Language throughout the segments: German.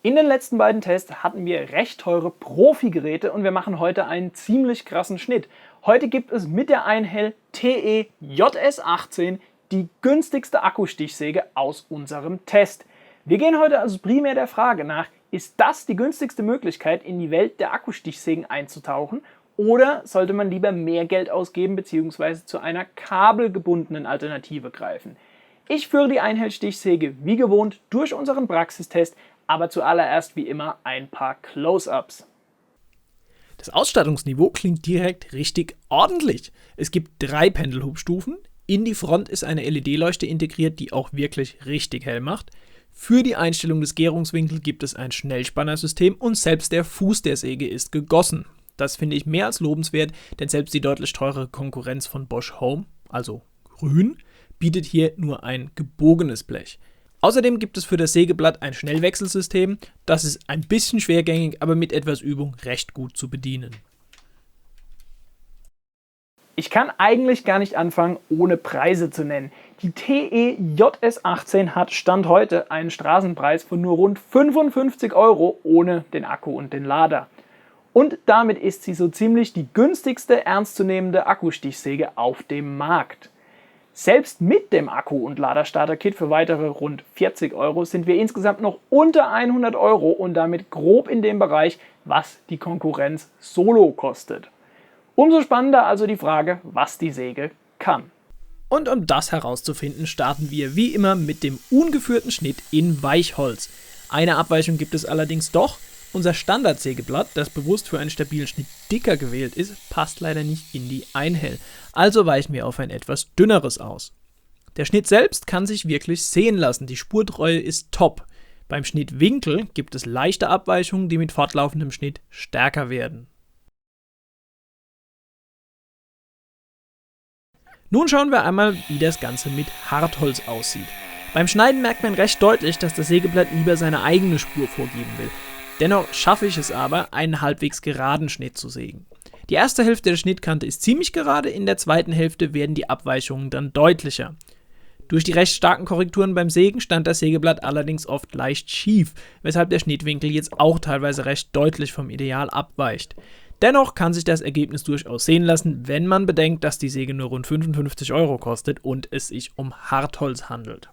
In den letzten beiden Tests hatten wir recht teure Profi-Geräte und wir machen heute einen ziemlich krassen Schnitt. Heute gibt es mit der Einhell TE JS18 die günstigste Akkustichsäge aus unserem Test. Wir gehen heute also primär der Frage nach, ist das die günstigste Möglichkeit, in die Welt der Akkustichsägen einzutauchen, oder sollte man lieber mehr Geld ausgeben bzw. zu einer kabelgebundenen Alternative greifen? Ich führe die Einhell-Stichsäge wie gewohnt durch unseren Praxistest, aber zuallererst wie immer ein paar Close-Ups. Das Ausstattungsniveau klingt direkt richtig ordentlich. Es gibt 3 Pendelhubstufen, in die Front ist eine LED-Leuchte integriert, die auch wirklich richtig hell macht. Für die Einstellung des Gärungswinkels gibt es ein Schnellspannersystem und selbst der Fuß der Säge ist gegossen. Das finde ich mehr als lobenswert, denn selbst die deutlich teurere Konkurrenz von Bosch Home, also grün, bietet hier nur ein gebogenes Blech. Außerdem gibt es für das Sägeblatt ein Schnellwechselsystem, das ist ein bisschen schwergängig, aber mit etwas Übung recht gut zu bedienen. Ich kann eigentlich gar nicht anfangen, ohne Preise zu nennen. Die TE JS18 hat Stand heute einen Straßenpreis von nur rund 55 € ohne den Akku und den Lader. Und damit ist sie so ziemlich die günstigste ernstzunehmende Akkustichsäge auf dem Markt. Selbst mit dem Akku- und Laderstarter-Kit für weitere rund 40 € sind wir insgesamt noch unter 100 € und damit grob in dem Bereich, was die Konkurrenz solo kostet. Umso spannender also die Frage, was die Säge kann. Und um das herauszufinden, starten wir wie immer mit dem ungeführten Schnitt in Weichholz. Eine Abweichung gibt es allerdings doch. Unser Standardsägeblatt, das bewusst für einen stabilen Schnitt dicker gewählt ist, passt leider nicht in die Einhell. Also weichen wir auf ein etwas dünneres aus. Der Schnitt selbst kann sich wirklich sehen lassen. Die Spurtreue ist top. Beim Schnittwinkel gibt es leichte Abweichungen, die mit fortlaufendem Schnitt stärker werden. Nun schauen wir einmal, wie das Ganze mit Hartholz aussieht. Beim Schneiden merkt man recht deutlich, dass das Sägeblatt lieber seine eigene Spur vorgeben will. Dennoch schaffe ich es aber, einen halbwegs geraden Schnitt zu sägen. Die erste Hälfte der Schnittkante ist ziemlich gerade, in der zweiten Hälfte werden die Abweichungen dann deutlicher. Durch die recht starken Korrekturen beim Sägen stand das Sägeblatt allerdings oft leicht schief, weshalb der Schnittwinkel jetzt auch teilweise recht deutlich vom Ideal abweicht. Dennoch kann sich das Ergebnis durchaus sehen lassen, wenn man bedenkt, dass die Säge nur rund 55 € kostet und es sich um Hartholz handelt.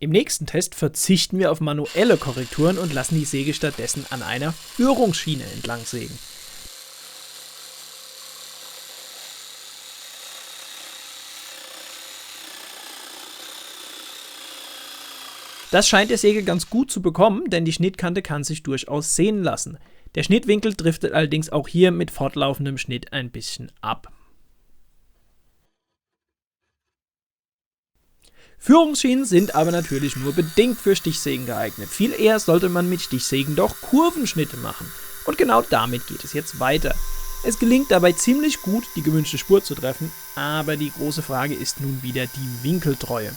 Im nächsten Test verzichten wir auf manuelle Korrekturen und lassen die Säge stattdessen an einer Führungsschiene entlang sägen. Das scheint der Säge ganz gut zu bekommen, denn die Schnittkante kann sich durchaus sehen lassen. Der Schnittwinkel driftet allerdings auch hier mit fortlaufendem Schnitt ein bisschen ab. Führungsschienen sind aber natürlich nur bedingt für Stichsägen geeignet. Viel eher sollte man mit Stichsägen doch Kurvenschnitte machen. Und genau damit geht es jetzt weiter. Es gelingt dabei ziemlich gut, die gewünschte Spur zu treffen, aber die große Frage ist nun wieder die Winkeltreue.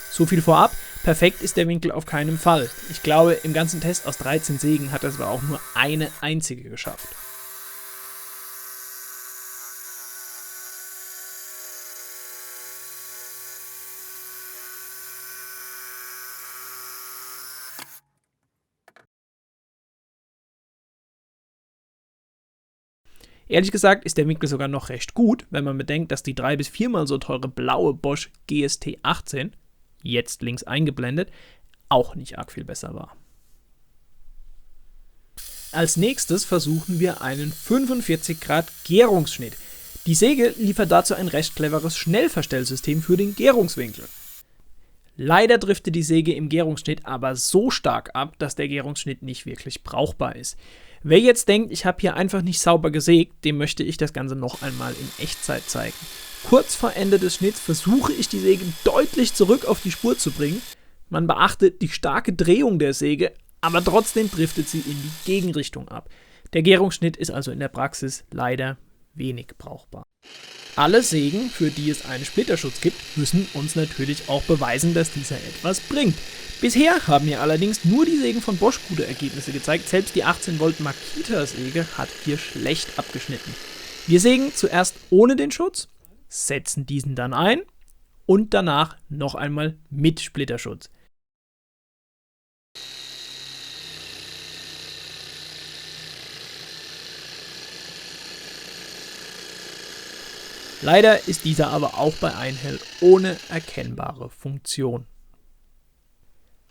So viel vorab, perfekt ist der Winkel auf keinen Fall. Ich glaube, im ganzen Test aus 13 Sägen hat das aber auch nur eine einzige geschafft. Ehrlich gesagt ist der Winkel sogar noch recht gut, wenn man bedenkt, dass die 3- bis 4-mal so teure blaue Bosch GST18, jetzt links eingeblendet, auch nicht arg viel besser war. Als nächstes versuchen wir einen 45 Grad Gärungsschnitt. Die Säge liefert dazu ein recht cleveres Schnellverstellsystem für den Gärungswinkel. Leider driftet die Säge im Gärungsschnitt aber so stark ab, dass der Gärungsschnitt nicht wirklich brauchbar ist. Wer jetzt denkt, ich habe hier einfach nicht sauber gesägt, dem möchte ich das Ganze noch einmal in Echtzeit zeigen. Kurz vor Ende des Schnitts versuche ich die Säge deutlich zurück auf die Spur zu bringen. Man beachtet die starke Drehung der Säge, aber trotzdem driftet sie in die Gegenrichtung ab. Der Gärungsschnitt ist also in der Praxis leider wenig brauchbar. Alle Sägen, für die es einen Splitterschutz gibt, müssen uns natürlich auch beweisen, dass dieser etwas bringt. Bisher haben mir allerdings nur die Sägen von Bosch gute Ergebnisse gezeigt. Selbst die 18 Volt Makita-Säge hat hier schlecht abgeschnitten. Wir sägen zuerst ohne den Schutz, setzen diesen dann ein und danach noch einmal mit Splitterschutz. Leider ist dieser aber auch bei Einhell ohne erkennbare Funktion.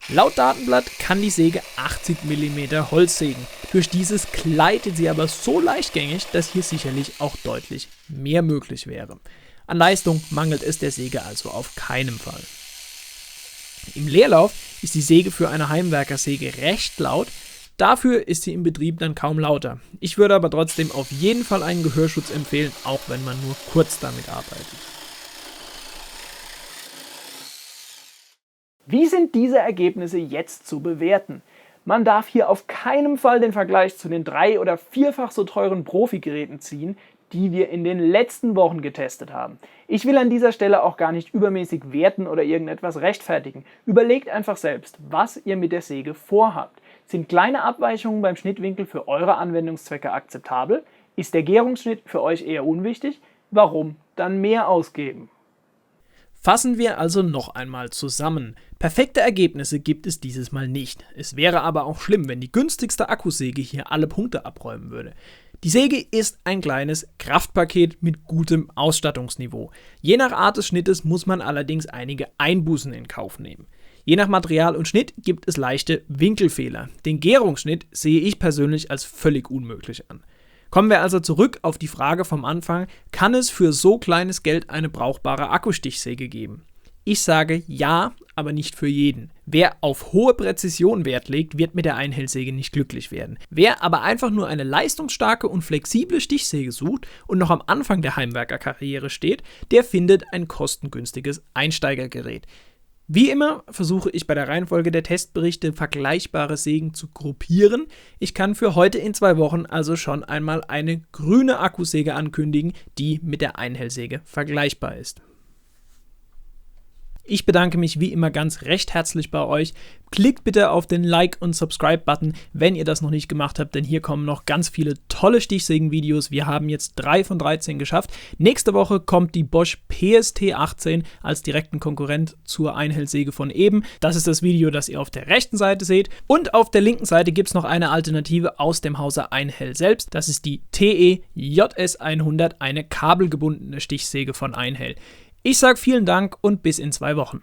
Laut Datenblatt kann die Säge 80 mm Holz sägen. Durch dieses gleitet sie aber so leichtgängig, dass hier sicherlich auch deutlich mehr möglich wäre. An Leistung mangelt es der Säge also auf keinen Fall. Im Leerlauf ist die Säge für eine Heimwerkersäge recht laut, dafür ist sie im Betrieb dann kaum lauter. Ich würde aber trotzdem auf jeden Fall einen Gehörschutz empfehlen, auch wenn man nur kurz damit arbeitet. Wie sind diese Ergebnisse jetzt zu bewerten? Man darf hier auf keinen Fall den Vergleich zu den 3- oder 4-fach so teuren Profi-Geräten ziehen, die wir in den letzten Wochen getestet haben. Ich will an dieser Stelle auch gar nicht übermäßig werten oder irgendetwas rechtfertigen. Überlegt einfach selbst, was ihr mit der Säge vorhabt. Sind kleine Abweichungen beim Schnittwinkel für eure Anwendungszwecke akzeptabel? Ist der Gärungsschnitt für euch eher unwichtig? Warum dann mehr ausgeben? Fassen wir also noch einmal zusammen. Perfekte Ergebnisse gibt es dieses Mal nicht. Es wäre aber auch schlimm, wenn die günstigste Akkusäge hier alle Punkte abräumen würde. Die Säge ist ein kleines Kraftpaket mit gutem Ausstattungsniveau. Je nach Art des Schnittes muss man allerdings einige Einbußen in Kauf nehmen. Je nach Material und Schnitt gibt es leichte Winkelfehler. Den Gärungsschnitt sehe ich persönlich als völlig unmöglich an. Kommen wir also zurück auf die Frage vom Anfang, kann es für so kleines Geld eine brauchbare Akkustichsäge geben? Ich sage ja, aber nicht für jeden. Wer auf hohe Präzision Wert legt, wird mit der Einhellsäge nicht glücklich werden. Wer aber einfach nur eine leistungsstarke und flexible Stichsäge sucht und noch am Anfang der Heimwerkerkarriere steht, der findet ein kostengünstiges Einsteigergerät. Wie immer versuche ich bei der Reihenfolge der Testberichte vergleichbare Sägen zu gruppieren. Ich kann für heute in 2 Wochen also schon einmal eine grüne Akkusäge ankündigen, die mit der Einhellsäge vergleichbar ist. Ich bedanke mich wie immer ganz recht herzlich bei euch. Klickt bitte auf den Like- und Subscribe-Button, wenn ihr das noch nicht gemacht habt, denn hier kommen noch ganz viele tolle Stichsägen-Videos. Wir haben jetzt 3 von 13 geschafft. Nächste Woche kommt die Bosch PST18 als direkten Konkurrent zur Einhellsäge von eben. Das ist das Video, das ihr auf der rechten Seite seht. Und auf der linken Seite gibt es noch eine Alternative aus dem Hause Einhell selbst. Das ist die TE JS100, eine kabelgebundene Stichsäge von Einhell. Ich sage vielen Dank und bis in 2 Wochen.